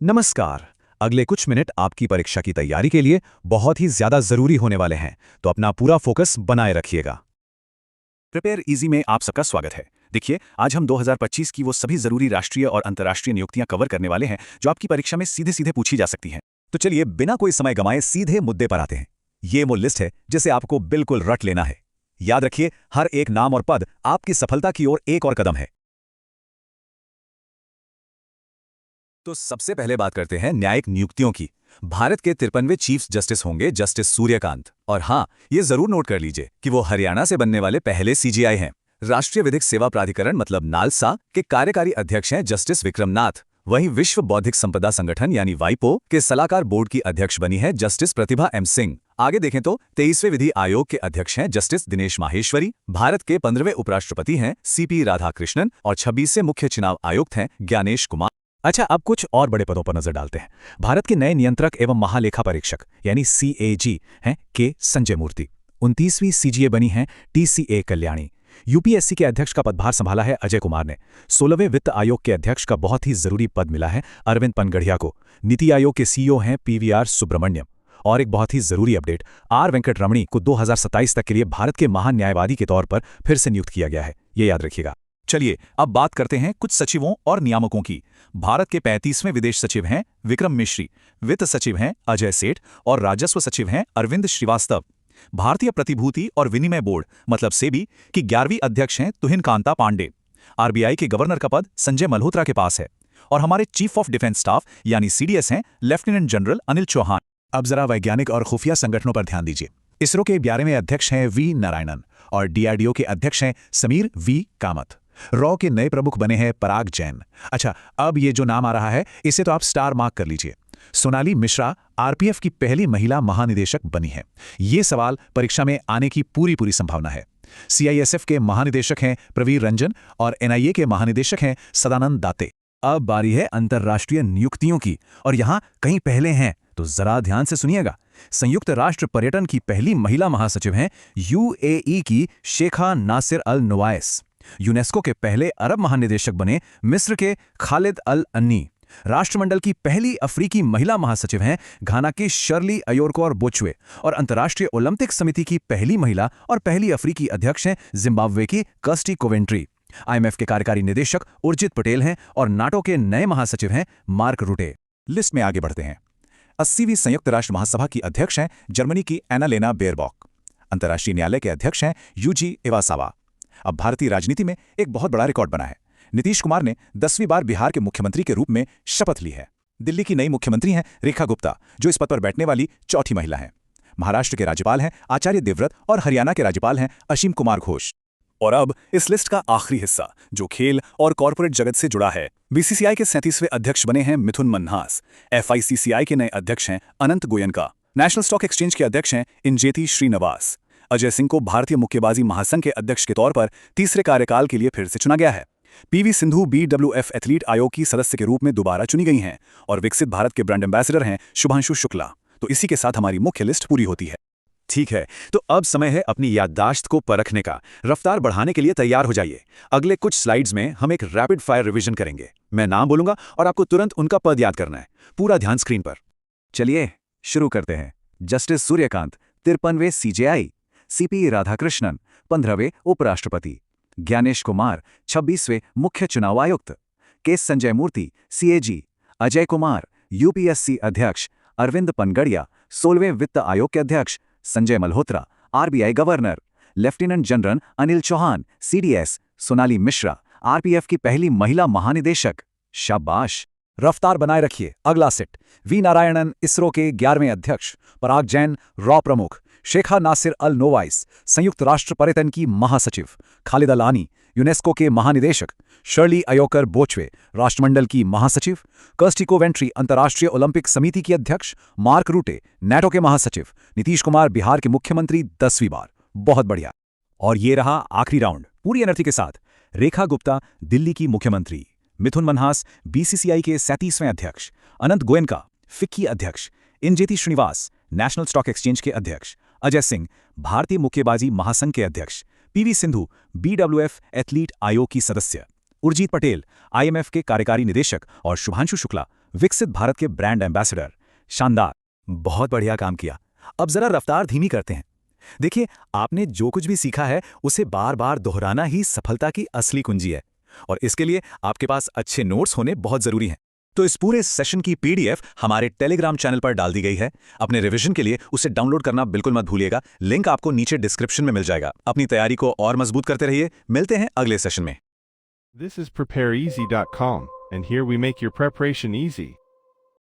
नमस्कार। अगले कुछ मिनट आपकी परीक्षा की तैयारी के लिए बहुत ही ज्यादा जरूरी होने वाले हैं, तो अपना पूरा फोकस बनाए रखिएगा। प्रिपेयर इजी में आप सबका स्वागत है। देखिए, आज हम 2025 की वो सभी जरूरी राष्ट्रीय और अंतर्राष्ट्रीय नियुक्तियां कवर करने वाले हैं जो आपकी परीक्षा में सीधे सीधे पूछी जा सकती हैं। तो चलिए बिना कोई समय गंवाए सीधे मुद्दे पर आते हैं। ये वो लिस्ट है जिसे आपको बिल्कुल रट लेना है। याद रखिए, हर एक नाम और पद आपकी सफलता की ओर एक और कदम है। तो सबसे पहले बात करते हैं न्यायिक नियुक्तियों की। भारत के 53वें चीफ जस्टिस होंगे जस्टिस सूर्यकांत। और हाँ, ये जरूर नोट कर लीजिए कि वो हरियाणा से बनने वाले पहले सीजीआई हैं। राष्ट्रीय विधिक सेवा प्राधिकरण मतलब नालसा के कार्यकारी अध्यक्ष हैं जस्टिस विक्रमनाथ। वहीं विश्व बौद्धिक संपदा संगठन यानी वाइपो के सलाहकार बोर्ड की अध्यक्ष बनी है जस्टिस प्रतिभा एम सिंह। आगे देखें तो 23वें विधि आयोग के अध्यक्ष हैं जस्टिस दिनेश माहेश्वरी। भारत के 15वें उपराष्ट्रपति हैं सीपी राधाकृष्णन और 26वें मुख्य चुनाव आयुक्त हैं ज्ञानेश कुमार। अच्छा, अब कुछ और बड़े पदों पर नजर डालते हैं। भारत के नए नियंत्रक एवं महालेखा परीक्षक यानी सीएजी हैं के संजय मूर्ति। 29वीं सीजीए बनी हैं टीसीए कल्याणी। यूपीएससी के अध्यक्ष का पदभार संभाला है अजय कुमार ने। 16वें वित्त आयोग के अध्यक्ष का बहुत ही जरूरी पद मिला है अरविंद पनगढ़िया को। नीति आयोग के सीईओ हैं पीवीआर सुब्रमण्यम। और एक बहुत ही जरूरी अपडेट, आर वेंकट रमणी को 2027 तक के लिए भारत के महान न्यायवादी के तौर पर फिर से नियुक्त किया गया है, ये याद रखिएगा। चलिए अब बात करते हैं कुछ सचिवों और नियामकों की। भारत के 35वें विदेश सचिव हैं विक्रम मिश्री। वित्त सचिव हैं अजय सेठ और राजस्व सचिव हैं अरविंद श्रीवास्तव। भारतीय प्रतिभूति और विनिमय बोर्ड मतलब सेबी की 11वीं अध्यक्ष हैं तुहिन कांता पांडे। आरबीआई के गवर्नर का पद संजय मल्होत्रा के पास है। और हमारे चीफ ऑफ डिफेंस स्टाफ यानी सीडीएस हैं लेफ्टिनेंट जनरल अनिल चौहान। अब जरा वैज्ञानिक और खुफिया संगठनों पर ध्यान दीजिए। इसरो के 11वें अध्यक्ष हैं वी नारायणन और डीआरडीओ के अध्यक्ष हैं समीर वी कामत। रॉ के नए प्रमुख बने हैं पराग जैन। अच्छा, अब ये जो नाम आ रहा है इसे तो आप स्टार मार्क कर लीजिए। सोनाली मिश्रा आरपीएफ की पहली महिला महानिदेशक बनी है। ये सवाल परीक्षा में आने की पूरी संभावना है। सीआईएसएफ के महानिदेशक हैं प्रवीर रंजन और एनआईए के महानिदेशक हैं सदानंद दाते। अब बारी है अंतर्राष्ट्रीय नियुक्तियों की, और यहां कहीं पहले हैं तो जरा ध्यान से सुनिएगा। संयुक्त राष्ट्र पर्यटन की पहली महिला महासचिव हैं यूएई की शेखा नासिर अल नवाइस। यूनेस्को के पहले अरब महानिदेशक बने मिस्र के खालिद अल अन्नी। राष्ट्रमंडल की पहली अफ्रीकी महिला महासचिव हैं घाना की शर्ली अयोरकोर बोचवे। और अंतर्राष्ट्रीय ओलंपिक समिति की पहली महिला और पहली अफ्रीकी अध्यक्ष हैं जिम्बाब्वे की कस्टी कोवेंट्री। आईएमएफ के कार्यकारी निदेशक उर्जित पटेल हैं और नाटो के नए महासचिव हैं मार्क रुटे। लिस्ट में आगे बढ़ते हैं। 80वीं संयुक्त राष्ट्र महासभा की अध्यक्ष हैं जर्मनी की एनालेना बेयरबॉक। अंतर्राष्ट्रीय न्यायालय के अध्यक्ष हैं यूजी इवासावा। अब भारतीय राजनीति में एक बहुत बड़ा रिकॉर्ड बना है। नीतीश कुमार ने 10वीं बार बिहार के मुख्यमंत्री के रूप में शपथ ली है। दिल्ली की नई मुख्यमंत्री हैं रेखा गुप्ता, जो इस पद पर बैठने वाली चौथी महिला हैं। महाराष्ट्र के राज्यपाल हैं आचार्य देवव्रत और हरियाणा के राज्यपाल हैं असीम कुमार घोष। और अब इस लिस्ट का आखिरी हिस्सा जो खेल और कॉर्पोरेट जगत से जुड़ा है। बीसीसीआई के 37वें अध्यक्ष बने हैं मिथुन मन्हास। एफआईसीसीआई के नए अध्यक्ष हैं अनंत गोयनका। नेशनल स्टॉक एक्सचेंज के अध्यक्ष हैं इंजेती श्रीनिवास। अजय सिंह को भारतीय मुक्केबाजी महासंघ के अध्यक्ष के तौर पर तीसरे कार्यकाल के लिए फिर से चुना गया है। पीवी सिंधु बीडब्ल्यूएफ एथलीट आयोग की सदस्य के रूप में दोबारा चुनी गई हैं और विकसित भारत के ब्रांड एम्बेसडर हैं शुभांशु शुक्ला। तो इसी के साथ हमारी मुख्य लिस्ट पूरी होती है। ठीक है, तो अब समय है अपनी याददाश्त को परखने का। रफ्तार बढ़ाने के लिए तैयार हो जाइए। अगले कुछ स्लाइड्स में हम एक रैपिड फायर रिवीजन करेंगे। मैं नाम बोलूंगा और आपको तुरंत उनका पद याद करना है। पूरा ध्यान स्क्रीन पर। चलिए शुरू करते हैं। जस्टिस सूर्यकांत 53वें सीजेआई। सीपी राधाकृष्णन 15वें उपराष्ट्रपति। ज्ञानेश कुमार 26वें मुख्य चुनाव आयुक्त। K Sanjay Murthy CAG. Ajay Kumar UPSC अध्यक्ष। अरविंद पनगढ़िया 16वें वित्त आयोग के अध्यक्ष। Sanjay Malhotra RBI governor. Lieutenant general Anil Chauhan CDS. Sonali Mishra RPF की पहली महिला महानिदेशक। शाबाश, रफ्तार बनाए रखिए। अगला सेट, वी नारायणन इसरो के 11वें अध्यक्ष। पराग जैन रॉ प्रमुख। शेखा नासिर अल नोवाइस संयुक्त राष्ट्र पर्यटन की महासचिव। खालिद अल आनी यूनेस्को के महानिदेशक। शर्ली अयोकर बोचवे राष्ट्रमंडल की महासचिव। कर्स्टी कोवेंट्री अंतर्राष्ट्रीय ओलंपिक समिति की अध्यक्ष। मार्क रूटे नाटो के महासचिव। नीतीश कुमार बिहार के मुख्यमंत्री 10वीं बार। बहुत बढ़िया। और ये रहा आखिरी राउंड पूरी एनर्जी के साथ। रेखा गुप्ता दिल्ली की मुख्यमंत्री। मिथुन मन्हास बीसीसीआई के 37वें अध्यक्ष। अनंत गोयनका फिक्की अध्यक्ष। Injeti Srinivas National Stock Exchange के अध्यक्ष। अजय सिंह भारतीय मुक्केबाजी महासंघ के अध्यक्ष। पीवी सिंधु बीडब्ल्यूएफ एथलीट आयोग की सदस्य। उर्जित पटेल आईएमएफ के कार्यकारी निदेशक और शुभांशु शुक्ला विकसित भारत के ब्रांड एम्बेसडर। शानदार, बहुत बढ़िया काम किया। अब जरा रफ्तार धीमी करते हैं। देखिए, आपने जो कुछ भी सीखा है उसे बार बार दोहराना ही सफलता की असली कुंजी है, और इसके लिए आपके पास अच्छे नोट्स होने बहुत जरूरी हैं। तो इस पूरे सेशन की पीडीएफ हमारे टेलीग्राम चैनल पर डाल दी गई है। अपने रिवीजन के लिए उसे डाउनलोड करना बिल्कुल मत भूलिएगा। लिंक आपको नीचे डिस्क्रिप्शन में मिल जाएगा। अपनी तैयारी को और मजबूत करते रहिए। मिलते हैं अगले सेशन में। This is PrepareEasy.com, and here we make your preparation easy.